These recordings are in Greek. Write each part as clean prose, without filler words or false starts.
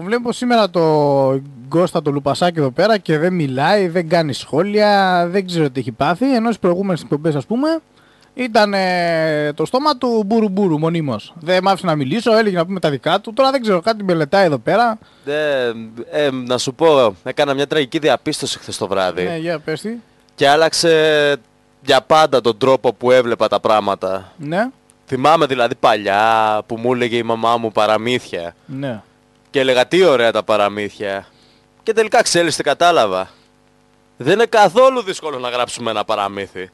Το βλέπω σήμερα το Γκώστα το Λουπασάκι εδώ πέρα και δεν μιλάει, δεν κάνει σχόλια, δεν ξέρω τι έχει πάθει. Ενώ στις προηγούμενες εκπομπές, ας πούμε, ήταν το στόμα του μπουρου μονίμως. Δεν μ' άφησε να μιλήσω, έλεγε να πούμε τα δικά του. Τώρα δεν ξέρω, κάτι μελετάει εδώ πέρα. Να σου πω, έκανα μια τραγική διαπίστωση χθες το βράδυ. Ναι, για πες τι. Και άλλαξε για πάντα τον τρόπο που έβλεπα τα πράγματα. Ναι. Θυμάμαι δηλαδή παλιά που μου έλεγε η μαμά μου παραμύθια. Ναι. Και έλεγα τι ωραία τα παραμύθια. Και τελικά ξέρεις τι κατάλαβα. Δεν είναι καθόλου δύσκολο να γράψουμε ένα παραμύθι.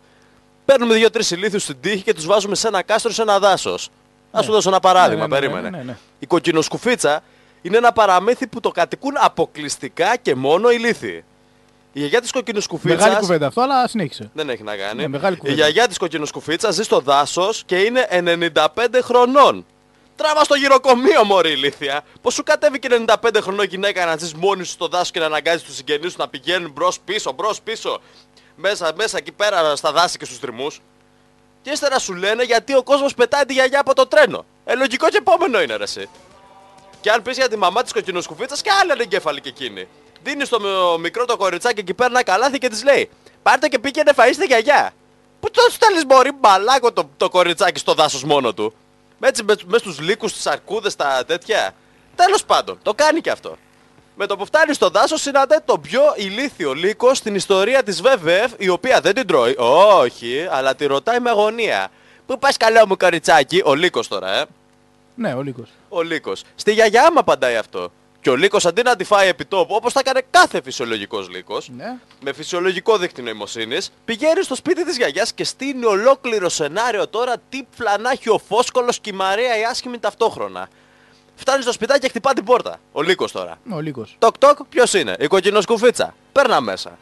Παίρνουμε 2-3 ηλίθιους στην τύχη και τους βάζουμε σε ένα κάστρο, σε ένα δάσος. Ας σου δώσω ένα παράδειγμα, περίμενε. Ναι. Η κοκκινοσκουφίτσα είναι ένα παραμύθι που το κατοικούν αποκλειστικά και μόνο ηλίθιοι. Η γιαγιά της κοκκινοσκουφίτσας. Μεγάλη κουβέντα αυτό, αλλά συνέχισε. Δεν έχει να κάνει. Ναι, η γιαγιά της κοκκινοσκουφίτσας ζει στο δάσος και είναι 95 χρονών. Τράβα στο γυροκομείο, μωρή ηλίθεια. Πώς σου κατέβηκε 95 χρονών γυναίκα να ζεις μόνη σου στο δάσος και να αναγκάζεις τους συγγενείς σου να πηγαίνουν μπρος-πίσω. Μέσα εκεί πέρα στα δάση και στους δρυμούς. Και ύστερα σου λένε γιατί ο κόσμος πετάει τη γιαγιά από το τρένο. Λογικό και επόμενο είναι ρε εσύ. Και αν πεις για τη μαμά της κοκκινοσκουφίτσας και άλλη ανεγκέφαλη και εκείνη. Δίνει στο μικρό το κοριτσάκι εκεί πέρα ένα καλάθι και της λέει πάρτε και πήγαινε φαΐστε γιαγιά. Πού το στέλνεις μωρή μπαλάκο το κοριτσάκι στο δάσος μόνο του. Έτσι μες στους λύκους, στις αρκούδες, τα τέτοια. Τέλος πάντων, το κάνει και αυτό. Με το που φτάνει στο δάσος συναντάει το πιο ηλίθιο λύκο στην ιστορία της WWF, η οποία δεν την τρώει, όχι, αλλά τη ρωτάει με αγωνία. Πού πας καλό μου κοριτσάκι, ο λύκος τώρα, Ναι, ο λύκος. Ο λύκος. Στη γιαγιά μου απαντάει αυτό. Και ο λύκος αντί να τη φάει επί τόπου, όπως θα έκανε κάθε φυσιολογικός λύκος, Ναι. με φυσιολογικό δίκτυο νοημοσύνης, πηγαίνει στο σπίτι της γιαγιάς και στείνει ολόκληρο σενάριο τώρα τι φλανάχει ο Φόσκολος και η Μαρία η άσχημη ταυτόχρονα. Φτάνει στο σπιτάκι και χτυπά την πόρτα. Ο λύκος τώρα. Ο λύκος. Τοκ τοκ, ποιος είναι? Η κοκκινοσκουφίτσα. Παίρνα μέσα.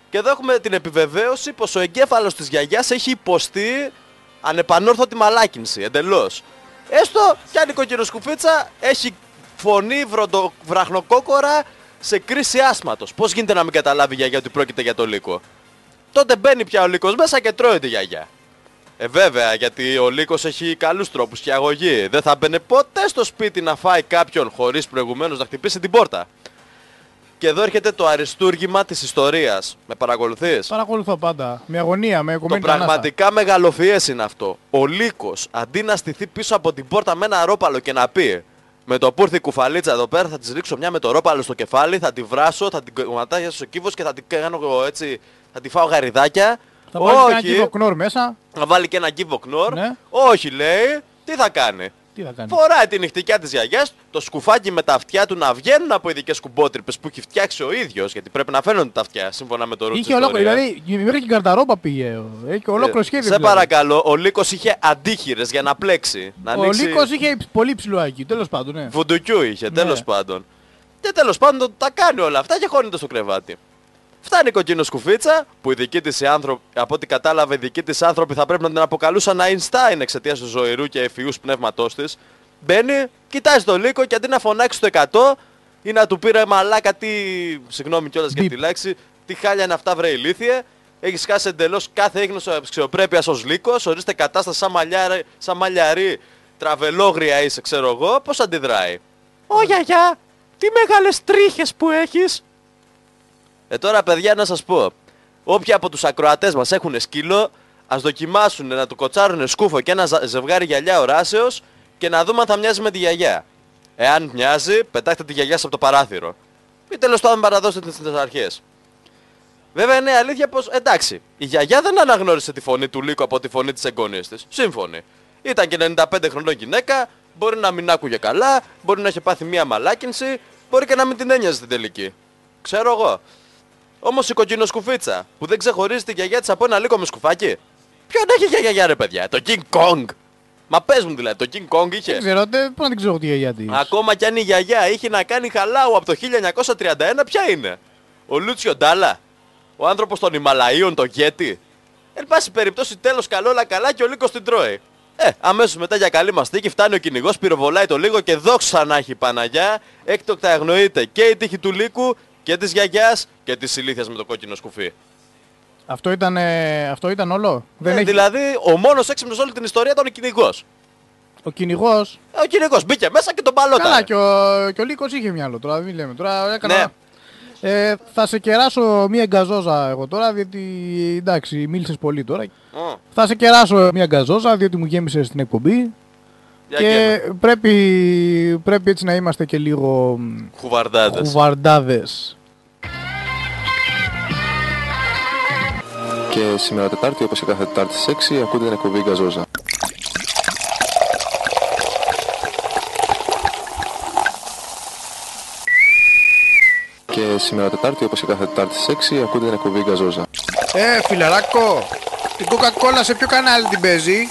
Και εδώ έχουμε την επιβεβαίωση πως ο εγκέφαλος της γιαγιάς έχει υποστεί ανεπανόρθωτη μαλάκινση, εντελώς. Έστω κι αν η κοκκινοσκουφίτσα έχει φωνή βραχνοκόκορα σε κρίση άσματος. Πώς γίνεται να μην καταλάβει η γιαγιά ότι πρόκειται για το λύκο? Τότε μπαίνει πια ο λύκος μέσα και τρώει τη γιαγιά. Βέβαια, γιατί ο λύκος έχει καλούς τρόπους και αγωγή. Δεν θα μπαινε ποτέ στο σπίτι να φάει κάποιον χωρίς προηγουμένως να χτυπήσει την πόρτα. Και εδώ έρχεται το αριστούργημα της ιστορίας. Με παρακολουθείς? Παρακολουθώ πάντα. Με αγωνία, με κομμένη. Το πραγματικά μεγαλοφιές είναι αυτό. Ο λύκος αντί να στηθεί πίσω από την πόρτα με ένα ρόπαλο και να πει με το που έρθει η κουφαλίτσα εδώ πέρα θα της ρίξω μια με το ρόπαλο στο κεφάλι, θα τη βράσω, θα την κομματάγιασω στο κύβος και θα την κάνω έτσι, θα τη φάω γαριδάκια. Θα βάλει και ένα κύβο μέσα. Θα βάλει και ένα κύβο κνόρ. Ναι. Όχι, λέει, τι θα κάνει? Τι θα κάνει? Φοράει τη νυχτικιά της γιαγιάς, το σκουφάκι με τα αυτιά του να βγαίνουν από ειδικές κουμπότρυπες που έχει φτιάξει ο ίδιος, γιατί πρέπει να φαίνονται τα αυτιά σύμφωνα με το ρούχο. Είχε ολόκληρο, δηλαδή μέχρι και γκαρταρόπα πήγε. Έχει ολόκληρο σχέδιο. Σε παρακαλώ, ο λύκος είχε αντίχειρες για να πλέξει. Να ο λύκος είχε πολύ ψηλό άκη, τέλος πάντων. Ναι. Βουντουκιού είχε, Ναι. τέλος πάντων. Και τέλος πάντων τα κάνει όλα αυτά και χώνεται στο κρεβάτι. Φτάνει η κοκκινοσκουφίτσα, που οι δικοί της άνθρωποι, από ό,τι κατάλαβε, οι δικοί της άνθρωποι θα πρέπει να την αποκαλούσαν Einstein εξαιτίας του ζωηρού και ευφυούς πνεύματός της. Μπαίνει, κοιτάζει το λύκο και αντί να φωνάξει το 100 ή να του πήρε μαλάκα τι. Συγγνώμη κιόλας για τη λέξη, τι χάλια είναι αυτά, βρε ηλίθιε. Έχεις χάσει εντελώς κάθε έγνωση αξιοπρέπειας ως λύκος, ορίστε κατάσταση σαν μαλλιαρή, τραβελόγρια είσαι, ξέρω εγώ, πώς αντιδράει? Ω γιαγιά, τι μεγάλες τρίχες που έχεις. Τώρα παιδιά να σας πω, όποιοι από τους ακροατές μας έχουν σκύλο, ας δοκιμάσουν να του κοτσάρουν σκούφο και ένα ζευγάρι γυαλιά οράσεως και να δούμε αν θα μοιάζει με τη γιαγιά. Εάν μοιάζει, πετάχτε τη γιαγιά σας από το παράθυρο. Ή τέλος πάντων παραδώστε την στις αρχές. Βέβαια είναι αλήθεια πως, εντάξει, η γιαγιά δεν αναγνώρισε τη φωνή του λύκου από τη φωνή της εγγονής της. Σύμφωνη. Ήταν και 95 χρονών γυναίκα, μπορεί να μην άκουγε καλά, μπορεί να είχε πάθει μία μαλάκινση, μπορεί και να μην την ένοιαζε στην τελική. Ξέρω εγώ. Όμως η κοκκινοσκουφίτσα που δεν ξεχωρίζει τη γιαγιά της από ένα λύκο με σκουφάκι. Ποιον έχει για γιαγιά ρε παιδιά? Το King Kong. Μα πες μου δηλαδή, το King Kong είχε? Δεν ξέρω, πού να την ξέρω τη γιαγιά της. Ακόμα κι αν η γιαγιά είχε να κάνει χαλάου από το 1931, ποια είναι? Ο Λούτσιο Ντάλα? Ο άνθρωπος των Ιμαλαίων, το Γέτι? Εν πάση περιπτώσει τέλος καλό όλα καλά και ο λύκος την τρώει. Αμέσως μετά για καλή μας τύχη φτάνει ο κυνηγός, πυροβολάει το λύκο και δόξα να έχει η Παναγιά. Έκτοκτα αγνοείται και η τύχη του λύκου και της γιαγιάς και της ηλίθιας με το κόκκινο σκουφί. Αυτό ήταν όλο. Δεν έχει... Δηλαδή ο μόνος έξυπνος όλη την ιστορία ήταν ο κυνηγός. Ο κυνηγός. Ο κυνηγός μπήκε μέσα και τον παλότανε. Καλά, και ο Λύκος είχε μυαλό τώρα, μην λέμε. Τώρα έκανα. Ναι. Θα σε κεράσω μία γκαζόζα εγώ τώρα, διότι εντάξει, μίλησες πολύ τώρα. Θα σε κεράσω μία γκαζόζα, διότι μου γέμισες την εκπομπή. Και πρέπει έτσι να είμαστε και λίγο χουβαρντάδες. Και σήμερα Τετάρτη, όπως και κάθε Τετάρτη στις 6, ακούτε την εκπομπή Γκαζόζα. Και σήμερα Τετάρτη, όπως και κάθε Τετάρτη στις 6, ακούτε την εκπομπή Γκαζόζα. Φιλαράκο, την Coca-Cola σε ποιο κανάλι την παίζει?